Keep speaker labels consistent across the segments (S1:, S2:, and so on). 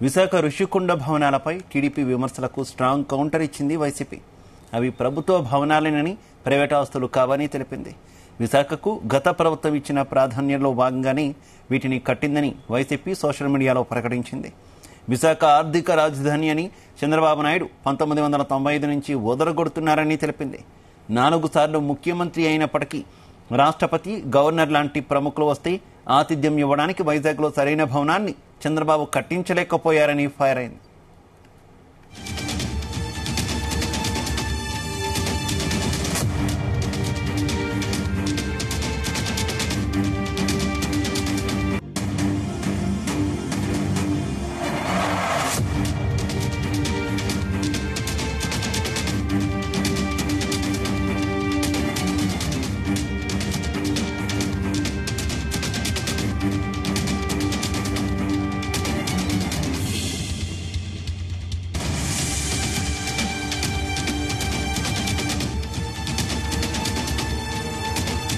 S1: Visakha Rushikonda భవనాలపై TDP విమర్శలకు strong counter ఇచ్చింది YCP. అవి ప్రభుత్వ భవనాలేనని, ప్రైవేట్ ఆస్తులు కావని తెలిపింది. విశాఖకు గత ప్రభుత్వం ఇచ్చిన ప్రాధాన్యంలో భాగంగానే వీటిని కట్టిందని వైసీపీ సోషల్ మీడియాలో ప్రకటించింది. విశాఖ ఆర్థిక రాజధాని అని చంద్రబాబు నాయుడు 1995 నుంచి వదలగొడుతున్నారని తెలిపింది. 4 సార్లు ముఖ్యమంత్రి అయినప్పటికీ రాష్ట్రపతి, గవర్నర్ లాంటి ప్రముఖులు వస్తే ఆతిథ్యం ఇవ్వడానికి వైజాగ్లో సరైన భవనాన్ని చంద్రబాబు కట్టించలేకపోయారని ఫైర్ అయింది.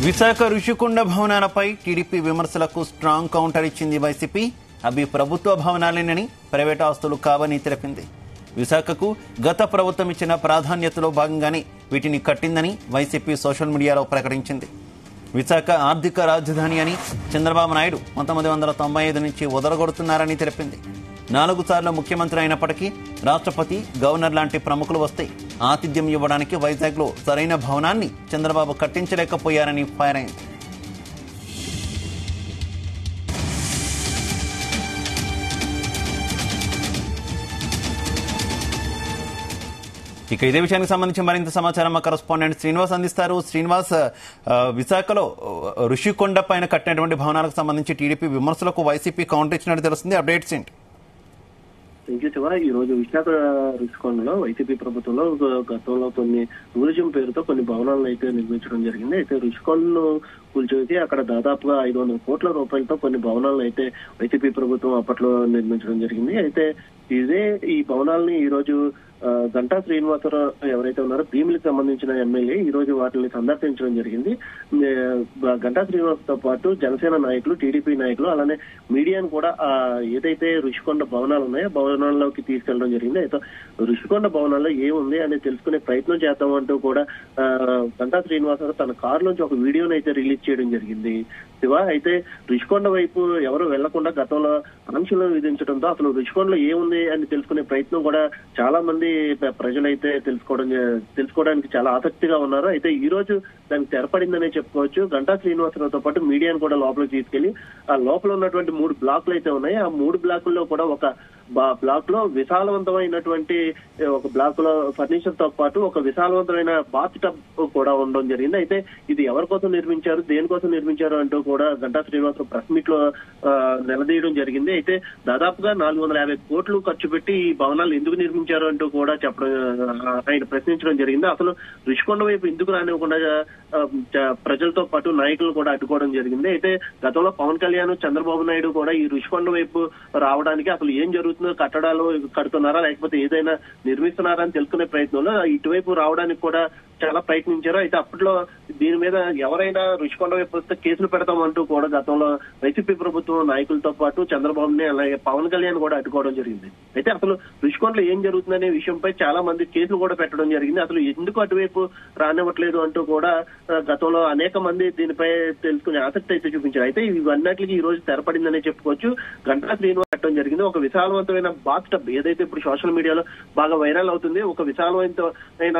S1: విశాఖ ఋషికొండ భవనాలపై టీడీపీ విమర్శలకు స్ట్రాంగ్ కౌంటర్ ఇచ్చింది వైసీపీ. అవి ప్రభుత్వ భవనాలేనని, ప్రైవేట్ ఆస్తులు కావని తెలిపింది. విశాఖకు గత ప్రభుత్వం ఇచ్చిన ప్రాధాన్యతలో భాగంగానే వీటిని కట్టిందని వైసీపీ సోషల్ మీడియాలో ప్రకటించింది. విశాఖ ఆర్థిక రాజధాని అని చంద్రబాబు నాయుడు 1995 నుంచి వదలగొడుతున్నారని తెలిపింది. 4 సార్లు ముఖ్యమంత్రి అయినప్పటికీ రాష్ట్రపతి, గవర్నర్ లాంటి ప్రముఖులు వస్తే ఆతిథ్యం ఇవ్వడానికి వైజాగ్లో సరైన భవనాన్ని చంద్రబాబు కట్టించలేకపోయారని ఫైర్ అయింది. ఇక ఇదే విషయానికి సంబంధించి మరింత సమాచారం మా కరెస్పాండెంట్ శ్రీనివాస్ అందిస్తారు. శ్రీనివాస్, విశాఖలో ఋషికొండ పైన కట్టినటువంటి భవనాలకు సంబంధించి టీడీపీ విమర్శలకు వైసీపీ కౌంటర్ ఇచ్చినట్టు తెలుస్తుంది. అప్డేట్స్ ఏంటి?
S2: ఈ రోజు విశాఖ ఋషికొండలో వైసీపీ ప్రభుత్వంలో గతంలో కొన్ని టూరిజం పేరుతో కొన్ని భవనాలను అయితే నిర్మించడం జరిగింది. అయితే ఋషికొండను కూల్చేసి అక్కడ దాదాపుగా 500 కోట్ల రూపాయలతో కొన్ని భవనాలను అయితే వైసీపీ ప్రభుత్వం అప్పట్లో నిర్మించడం జరిగింది. అయితే ఈ భవనాలని ఈ రోజు గంటా శ్రీనివాసరావు ఎవరైతే ఉన్నారో భీమిలికి సంబంధించిన ఎమ్మెల్యే ఈ రోజు వాటిని సందర్శించడం జరిగింది. గంటా శ్రీనివాస్ తో పాటు జనసేన నాయకులు, టీడీపీ నాయకులు, అలానే మీడియాను కూడా ఏదైతే ఋషికొండ భవనాలు ఉన్నాయో భవనాల్లోకి తీసుకెళ్లడం జరిగింది. అయితే ఋషికొండ భవనాల్లో ఏముంది అని తెలుసుకునే ప్రయత్నం చేద్దామంటూ కూడా గంటా శ్రీనివాసరావు తన కారు నుంచి ఒక వీడియోని అయితే రిలీజ్ చేయడం జరిగింది. అయితే ఋషికొండ వైపు ఎవరు వెళ్లకుండా గతంలో ఆంక్షలు విధించడంతో అసలు ఋషికొండలో ఏముంది అని తెలుసుకునే ప్రయత్నం కూడా చాలా మంది ప్రజలైతే తెలుసుకోవడానికి చాలా ఆసక్తిగా ఉన్నారు. అయితే ఈ రోజు దానికి తెరపడిందనే చెప్పుకోవచ్చు. గంటా శ్రీనివాసరావుతో పాటు మీడియాను కూడా లోపలికి తీసుకెళ్లి ఆ లోపల ఉన్నటువంటి 3 బ్లాక్లు అయితే ఉన్నాయి. ఆ 3 బ్లాకుల్లో కూడా ఒక బ్లాక్ లో విశాలవంతమైనటువంటి ఒక బ్లాక్ లో ఫర్నిచర్ తో పాటు ఒక విశాలవంతమైన బాత్ టబ్ కూడా ఉండడం జరిగింది. అయితే ఇది ఎవరి కోసం నిర్మించారు, దేనికోసం నిర్మించారు అంటూ కూడా గంటా శ్రీనివాసరావు ప్రెస్ మీట్ లో నిలదీయడం జరిగింది. అయితే దాదాపుగా 450 కోట్లు ఖర్చు పెట్టి ఈ భవనాలు ఎందుకు నిర్మించారు అంటూ కూడా ఆయన ప్రశ్నించడం జరిగింది. అసలు ఋషికొండ వైపు ఎందుకు రానివ్వకుండా ప్రజలతో పాటు నాయకులు కూడా అడ్డుకోవడం జరిగింది. అయితే గతంలో పవన్ కళ్యాణ్, చంద్రబాబు నాయుడు కూడా ఈ ఋషికొండ వైపు రావడానికి అసలు ఏం జరుగుతుందో, కట్టడాలు కడుతున్నారా లేకపోతే ఏదైనా నిర్మిస్తున్నారా అని తెలుసుకునే ప్రయత్నంలో ఇటువైపు రావడానికి కూడా చాలా ప్రయత్నించారు. అయితే అప్పట్లో దీని మీద ఎవరైనా ఋషికొండ వైపు వస్తే కేసులు పెడతామంటూ కూడా గతంలో వైసీపీ ప్రభుత్వం నాయకులతో పాటు చంద్రబాబుని అలాగే పవన్ కళ్యాణ్ కూడా అడ్డుకోవడం జరిగింది. అయితే అసలు ఋషికొండలో ఏం జరుగుతుందనే విషయంపై చాలా మంది కేసులు కూడా పెట్టడం జరిగింది. అసలు ఎందుకు అటువైపు రానివ్వట్లేదు అంటూ కూడా గతంలో అనేక మంది దీనిపై తెలుసుకునే ఆసక్తి అయితే చూపించారు. అయితే ఇవన్నిటికీ ఈ రోజు తెరపడిందనే చెప్పుకోవచ్చు. గంటా శ్రీనివాస్ పెట్టడం జరిగింది. ఒక విశాలవంతమైన బాత్ టబ్ ఏదైతే ఇప్పుడు సోషల్ మీడియాలో బాగా వైరల్ అవుతుంది, ఒక విశాలవంతమైన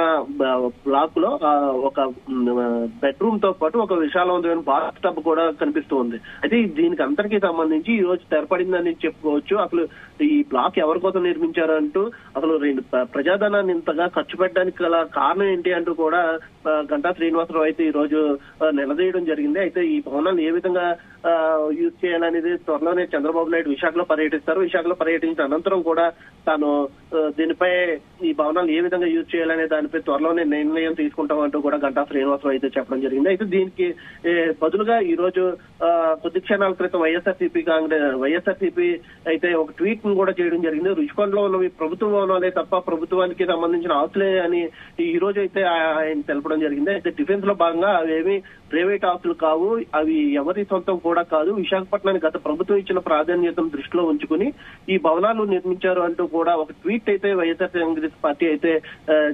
S2: బ్లాక్ లో ఒక బెడ్రూమ్ తో పాటు ఒక విశాలవంతమైన బాత్ టబ్ కూడా కనిపిస్తూ ఉంది. అయితే దీనికి అంతటికీ సంబంధించి ఈ రోజు తెరపడిందని చెప్పుకోవచ్చు. అసలు ఈ బ్లాక్ ఎవరి కోసం నిర్మించారు అంటూ, అసలు ప్రజాధనాన్ని ఇంతగా ఖర్చు పెట్టడానికి గల కారణం ఏంటి అంటూ కూడా గంటా శ్రీనివాసరావు అయితే ఈ రోజు నిలదీయడం జరిగింది. అయితే ఈ భవనాన్ని ఏ విధంగా యూజ్ చేయాలనేది త్వరలోనే చంద్రబాబు నాయుడు విశాఖలో పర్యటిస్తారు. విశాఖలో పర్యటించిన అనంతరం కూడా తాను దీనిపై ఈ భవనాలు ఏ విధంగా యూజ్ చేయాలనే దానిపై త్వరలోనే నిర్ణయం తీసుకుంటామంటూ కూడా గంటా శ్రీనివాసరావు అయితే చెప్పడం జరిగింది. అయితే దీనికి బదులుగా ఈ రోజు కొద్ది క్షణాల క్రితం వైఎస్ఆర్సీపీ అయితే ఒక ట్వీట్ కూడా చేయడం జరిగింది. ఋషికొండలో ఉన్నవి ప్రభుత్వ భవనాలే తప్ప ప్రభుత్వానికి సంబంధించిన ఆస్తులే అని ఈ రోజు అయితే ఆయన తెలపడం జరిగింది. అయితే డిఫెన్స్ లో భాగంగా అవేమి ప్రైవేట్ ఆస్తులు కావు, అవి ఎవరి సొంతం కూడా కూడా కాదు, విశాఖపట్నానికి గత ప్రభుత్వం ఇచ్చిన ప్రాధాన్యతను దృష్టిలో ఉంచుకుని ఈ భవనాలు నిర్మించారు అంటూ కూడా ఒక ట్వీట్ అయితే వైఎస్ఆర్ కాంగ్రెస్ పార్టీ అయితే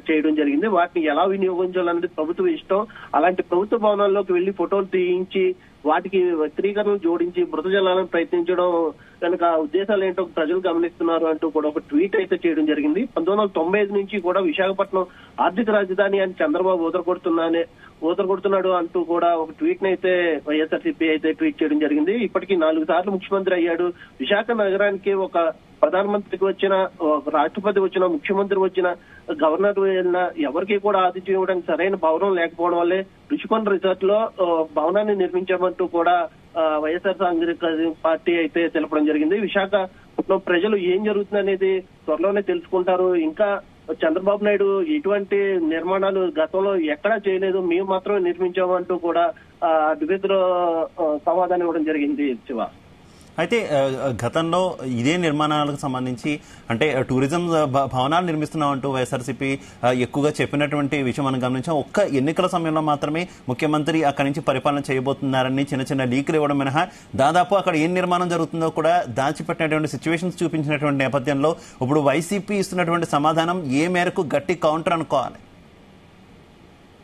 S2: చేయడం జరిగింది. వాటిని ఎలా వినియోగించాలనేది ప్రభుత్వం ఇష్టం. అలాంటి ప్రభుత్వ భవనాల్లోకి వెళ్లి ఫోటోలు తీయించి వాటికి వ్యక్తీకరణలు జోడించి మృత జలాలను ప్రయత్నించడం కనుక ఉద్దేశాలు ఏంటో ప్రజలు గమనిస్తున్నారు అంటూ కూడా ఒక ట్వీట్ అయితే చేయడం జరిగింది. 1995 నుంచి కూడా విశాఖపట్నం ఆర్థిక రాజధాని అని చంద్రబాబు ఊదరగొడుతున్నాడు అంటూ కూడా ఒక ట్వీట్ అయితే వైఎస్ఆర్సీపీ అయితే ట్వీట్ చేయడం జరిగింది. ఇప్పటికీ 4 సార్లు ముఖ్యమంత్రి అయ్యాడు. విశాఖ నగరానికి ఒక ప్రధానమంత్రికి వచ్చిన, రాష్ట్రపతి వచ్చిన, ముఖ్యమంత్రి వచ్చిన, గవర్నర్ వెళ్ళినా ఎవరికి కూడా ఆతిథ్యం ఇవ్వడానికి సరైన భవనం లేకపోవడం వల్లే రుషికొండ రిసార్ట్ లో భవనాన్ని నిర్మించామంటూ కూడా వైఎస్ఆర్ కాంగ్రెస్ పార్టీ అయితే తెలపడం జరిగింది. విశాఖపట్నం ప్రజలు ఏం జరుగుతుంది అనేది త్వరలోనే తెలుసుకుంటారు. ఇంకా చంద్రబాబు నాయుడు ఎటువంటి నిర్మాణాలు గతంలో ఎక్కడా చేయలేదు, మేము మాత్రమే నిర్మించాము అంటూ కూడా డిబేట్లో సమాధానం ఇవ్వడం జరిగింది. శివ,
S1: అయితే గతంలో ఇదే నిర్మాణాలకు సంబంధించి అంటే టూరిజం భవనాలు నిర్మిస్తున్నాం అంటూ వైఎస్ఆర్సీపీ ఎక్కువగా చెప్పినటువంటి విషయం మనం గమనించాం. ఒక్క ఎన్నికల సమయంలో మాత్రమే ముఖ్యమంత్రి అక్కడి నుంచి పరిపాలన చేయబోతున్నారని చిన్న చిన్న లీకులు ఇవ్వడం మినహా దాదాపు అక్కడ ఏం నిర్మాణం జరుగుతుందో కూడా దాచిపెట్టినటువంటి సిచ్యువేషన్స్ చూపించినటువంటి నేపథ్యంలో ఇప్పుడు వైసీపీ ఇస్తున్నటువంటి సమాధానం ఏ మేరకు గట్టి కౌంటర్ అనుకోవాలి?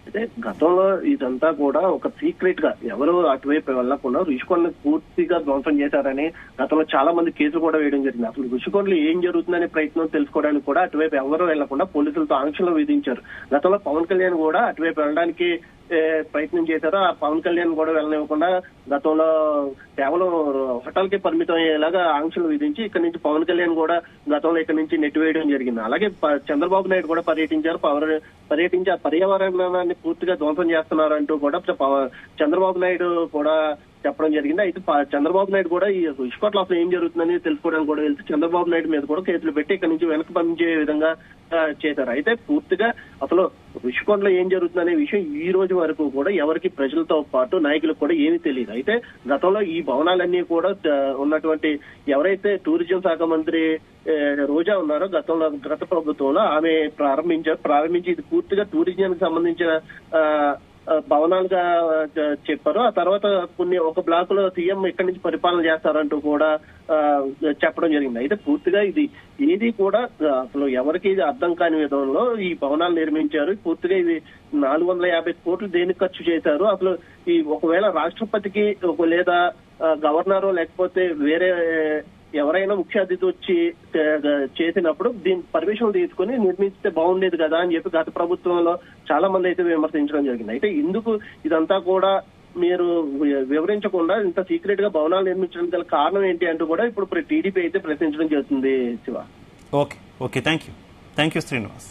S2: అయితే గతంలో ఇదంతా కూడా ఒక సీక్రెట్ గా ఎవరు అటువైపు వెళ్లకుండా రుషికొండను పూర్తిగా ధ్వంసం చేశారని గతంలో చాలా మంది కేసులు కూడా వేయడం జరిగింది. అసలు రుషికొండలో ఏం జరుగుతుందనే ప్రయత్నం తెలుసుకోవడానికి కూడా అటువైపు ఎవరు వెళ్లకుండా పోలీసులతో ఆంక్షలు విధించారు. గతంలో పవన్ కళ్యాణ్ కూడా అటువైపు వెళ్ళడానికి ప్రయత్నం చేశారు. ఆ పవన్ కళ్యాణ్ కూడా వెళ్ళనివ్వకుండా గతంలో కేవలం హోటల్ కి పరిమితం అయ్యేలాగా ఆంక్షలు విధించి ఇక్కడ నుంచి పవన్ కళ్యాణ్ కూడా గతంలో ఇక్కడ నుంచి నెట్టివేయడం జరిగింది. అలాగే చంద్రబాబు నాయుడు కూడా పర్యటించి ఆ పర్యావరణాన్ని పూర్తిగా ధ్వంసం చేస్తున్నారు అంటూ కూడా చంద్రబాబు నాయుడు కూడా చెప్పడం జరిగింది. అయితే చంద్రబాబు నాయుడు కూడా ఈ రుషికొండలో అసలు ఏం జరుగుతుందని తెలుసుకోవడానికి కూడా వెళ్తే చంద్రబాబు నాయుడు మీద కూడా కేసులు పెట్టి ఇక్కడ నుంచి వెనక్కి పంపించే విధంగా చేశారు. అయితే పూర్తిగా అసలు రుషికొండలో ఏం జరుగుతుందనే విషయం ఈ రోజు వరకు కూడా ఎవరికి ప్రజలతో పాటు నాయకులకు కూడా ఏమీ తెలియదు. అయితే గతంలో ఈ భవనాలన్నీ కూడా ఉన్నటువంటి ఎవరైతే టూరిజం శాఖ మంత్రి రోజా ఉన్నారో గత ప్రభుత్వంలో ఆమె ప్రారంభించి ఇది పూర్తిగా టూరిజంకి సంబంధించిన భవనాలుగా చెప్పారు. ఆ తర్వాత ఒక బ్లాక్ లో సీఎం ఇక్కడి నుంచి పరిపాలన చేస్తారంటూ కూడా చెప్పడం జరిగింది. అయితే పూర్తిగా ఇది ఏది కూడా అసలు ఎవరికి ఇది అర్థం కాని విధంలో ఈ భవనాలు నిర్మించారు. పూర్తిగా ఇది 450 కోట్లు దేనికి ఖర్చు చేశారు, అసలు ఈ ఒకవేళ రాష్ట్రపతికి లేదా గవర్నర్ లేకపోతే వేరే ఎవరైనా ముఖ్య అతిథి వచ్చి చేసినప్పుడు దీని పర్మిషన్ తీసుకుని నిర్మిస్తే బాగుండేది కదా అని చెప్పి గత ప్రభుత్వంలో చాలా మంది అయితే విమర్శించడం జరిగింది. అయితే ఇందుకు ఇదంతా కూడా మీరు వివరించకుండా ఇంత సీక్రెట్ గా భవనాలు నిర్మించడం గల కారణం ఏంటి అంటూ కూడా ఇప్పుడు టీడీపీ అయితే ప్రశ్నించడం జరుగుతుంది. Shiva,
S1: okay thank you Srinivas.